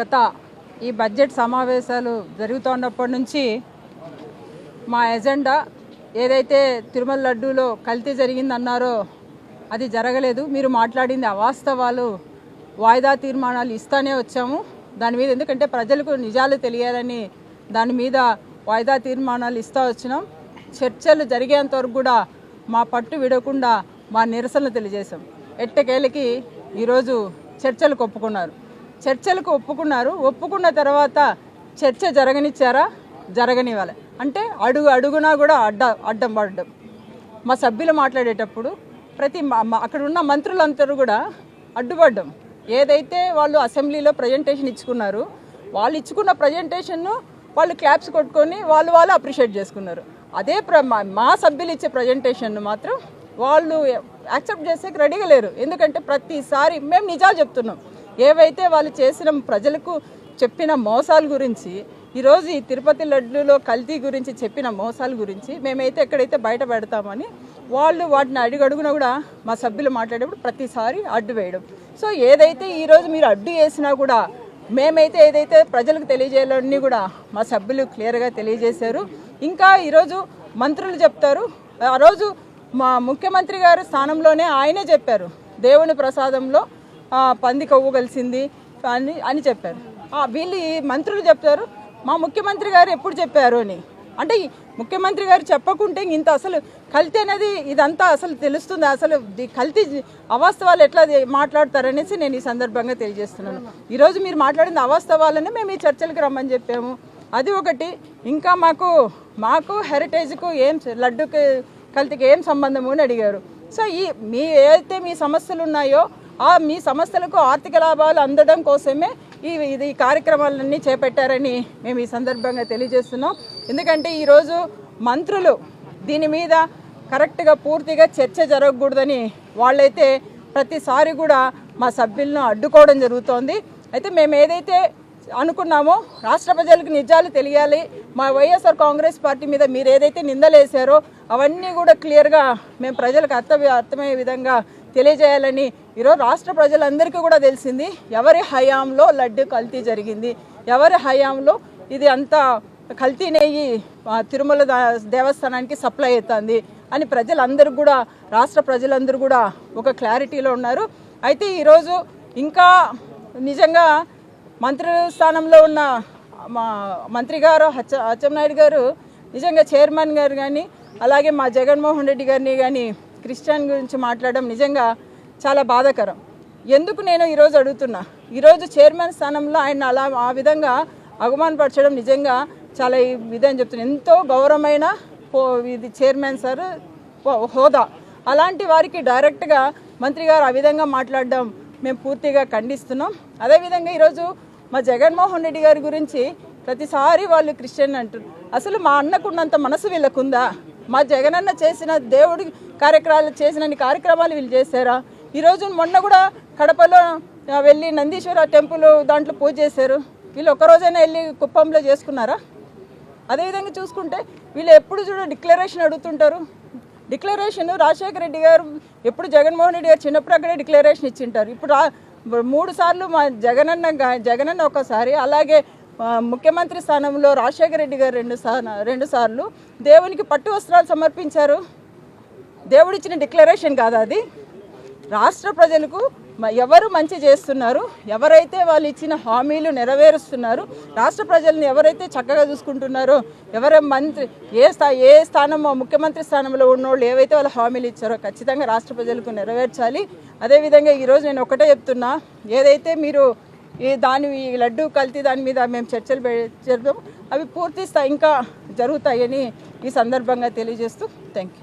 గత ఈ బడ్జెట్ సమావేశాలు జరుగుతున్నప్పటి నుంచి మా ఎజెండా ఏదైతే తిరుమల లడ్డూలో కల్తీ జరిగిందన్నారో అది జరగలేదు. మీరు మాట్లాడింది అవాస్తవాలు. వాయిదా తీర్మానాలు ఇస్తానే వచ్చాము దాని మీద, ఎందుకంటే ప్రజలకు నిజాలు తెలియాలని దాని మీద వాయిదా తీర్మానాలు ఇస్తూ వచ్చినాం. చర్చలు జరిగేంత వరకు కూడా మా పట్టు విడకుండా మా నిరసనలు తెలియజేశాం. ఎట్టకేలకి ఈరోజు చర్చలకు ఒప్పుకున్నారు. ఒప్పుకున్న తర్వాత చర్చ జరగనిచ్చారా? జరగనివ్వాలి. అంటే అడుగునా కూడా అడ్డం పడడం. మా సభ్యులు మాట్లాడేటప్పుడు అక్కడ ఉన్న మంత్రులందరూ కూడా అడ్డుపడ్డం. ఏదైతే వాళ్ళు అసెంబ్లీలో ప్రజెంటేషన్ ఇచ్చుకున్నారు, వాళ్ళు ఇచ్చుకున్న ప్రజెంటేషన్ను వాళ్ళు క్లాప్స్ కొట్టుకొని వాళ్ళు అప్రిషియేట్ చేసుకున్నారు. అదే మా సభ్యులు ఇచ్చే ప్రజెంటేషన్ను మాత్రం వాళ్ళు యాక్సెప్ట్ చేసేకి రెడీగా లేరు. ఎందుకంటే ప్రతిసారి మేము నిజాలు చెప్తున్నాం. ఏవైతే వాళ్ళు చేసిన ప్రజలకు చెప్పిన మోసాల గురించి, ఈరోజు ఈ తిరుపతి లడ్డూలో కల్తీ గురించి చెప్పిన మోసాల గురించి మేమైతే ఎక్కడైతే బయట పెడతామని వాళ్ళు వాటిని అడుగడుగునా కూడా మా సభ్యులు మాట్లాడేప్పుడు ప్రతిసారి అడ్డు వేయడం. సో ఏదైతే ఈరోజు మీరు అడ్డు వేసినా కూడా మేమైతే ఏదైతే ప్రజలకు తెలియజేయాలన్నీ కూడా మా సభ్యులు క్లియర్గా తెలియజేశారు. ఇంకా ఈరోజు మంత్రులు చెప్తారు. ఆ రోజు మా ముఖ్యమంత్రి గారి స్థానంలోనే ఆయనే చెప్పారు, దేవుని ప్రసాదంలో పంది కొవ్వు కలిసింది అని చెప్పారు. వీళ్ళు ఈ మంత్రులు చెప్తారు, మా ముఖ్యమంత్రి గారు ఎప్పుడు చెప్పారు అని. అంటే ముఖ్యమంత్రి గారు చెప్పకుంటే ఇంత అసలు కల్తీ అనేది ఇదంతా అసలు తెలుస్తుంది. అసలు కల్తీ అవాస్తవాలు ఎట్లా మాట్లాడతారనేసి నేను ఈ సందర్భంగా తెలియజేస్తున్నాను. ఈరోజు మీరు మాట్లాడింది అవాస్తవాలనే మేము ఈ చర్చలకు రమ్మని చెప్పాము. అది ఒకటి. ఇంకా మాకు హెరిటేజ్కు ఏం లడ్డుకి కల్తీకి ఏం సంబంధము అని అడిగారు. సో ఏదైతే మీ సమస్యలు ఉన్నాయో మీ సమస్యలకు ఆర్థిక లాభాలు అందడం కోసమే ఈ కార్యక్రమాలన్నీ చేపట్టారని మేము ఈ సందర్భంగా తెలియజేస్తున్నాం. ఎందుకంటే ఈరోజు మంత్రులు దీని మీద కరెక్ట్గా పూర్తిగా చర్చ జరగకూడదని వాళ్ళైతే ప్రతిసారి కూడా మా సభ్యులను అడ్డుకోవడం జరుగుతోంది. అయితే మేము ఏదైతే అనుకున్నామో రాష్ట్ర ప్రజలకు నిజాలు తెలియాలి, మా వైఎస్ఆర్ కాంగ్రెస్ పార్టీ మీద మీరు ఏదైతే నిందలేశారో అవన్నీ కూడా క్లియర్గా మేము ప్రజలకు అర్థమయ్యే విధంగా తెలియజేయాలని ఈరోజు రాష్ట్ర ప్రజలందరికీ కూడా తెలిసింది ఎవరి హయాంలో లడ్డు కల్తీ జరిగింది, ఎవరి హయాంలో ఇది అంతా కల్తీ నెయ్యి తిరుమల దేవస్థానానికి సప్లై అవుతుంది అని ప్రజలందరూ కూడా, రాష్ట్ర ప్రజలందరూ కూడా ఒక క్లారిటీలో ఉన్నారు. అయితే ఈరోజు ఇంకా నిజంగా మంత్రి స్థానంలో ఉన్న మా మంత్రి గారు అచ్చెన్నాయుడు గారు నిజంగా చైర్మన్ గారు కానీ అలాగే మా జగన్మోహన్ రెడ్డి గారిని కానీ క్రిస్టియన్ గురించి మాట్లాడడం నిజంగా చాలా బాధాకరం. ఎందుకు నేను ఈరోజు అడుగుతున్నా, ఈరోజు చైర్మన్ స్థానంలో ఆయన ఆ విధంగా అవమానపరచడం నిజంగా చాలా విధంగా చెప్తున్నాను. ఎంతో గౌరవమైన ఇది చైర్మన్ సార్ హోదా, అలాంటి వారికి డైరెక్ట్గా మంత్రి గారు ఆ విధంగా మాట్లాడడం మేము పూర్తిగా ఖండిస్తున్నాం. అదేవిధంగా ఈరోజు మా జగన్మోహన్ రెడ్డి గారి గురించి ప్రతిసారి వాళ్ళు క్రిస్టియన్ అంటారు. అసలు మా అన్నకున్నంత మనసు వీళ్ళకుందా? మా జగనన్న చేసిన దేవుడి చేసినన్ని కార్యక్రమాలు వీళ్ళు చేశారా? ఈరోజు మొన్న కూడా కడపలో వెళ్ళి నందీశ్వర టెంపుల్ దాంట్లో పూజ చేశారు. వీళ్ళు ఒక్కరోజైనా వెళ్ళి కుప్పంలో చేసుకున్నారా? అదేవిధంగా చూసుకుంటే వీళ్ళు ఎప్పుడు డిక్లరేషన్ అడుగుతుంటారు. డిక్లరేషన్ రాజశేఖర రెడ్డి గారు ఎప్పుడు జగన్మోహన్ రెడ్డి గారు చిన్నప్పుడు అక్కడే డిక్లరేషన్ ఇచ్చింటారు. ఇప్పుడు 3 సార్లు మా జగనన్న ఒకసారి, అలాగే ముఖ్యమంత్రి స్థానంలో రాజశేఖర రెడ్డి గారు 2 సార్లు దేవునికి పట్టు వస్త్రాలు సమర్పించారు. దేవుడిచ్చిన డిక్లరేషన్ కాదా అది? రాష్ట్ర ప్రజలకు ఎవరు మంచి చేస్తున్నారు, ఎవరైతే వాళ్ళు ఇచ్చిన హామీలు నెరవేరుస్తున్నారు, రాష్ట్ర ప్రజలను ఎవరైతే చక్కగా చూసుకుంటున్నారో, మంత్రి ఏ స్థానం ముఖ్యమంత్రి స్థానంలో ఉన్నోళ్ళు ఏవైతే వాళ్ళు హామీలు ఇచ్చారో ఖచ్చితంగా రాష్ట్ర ప్రజలకు నెరవేర్చాలి. అదేవిధంగా ఈరోజు నేను ఒకటే చెప్తున్నా, ఏదైతే మీరు ఈ లడ్డు కల్తీ దాని మీద మేము చర్చలు చేద్దాం, అవి పూర్తి స్థాయి ఇంకా జరుగుతాయని ఈ సందర్భంగా తెలియజేస్తూ థ్యాంక్ యూ.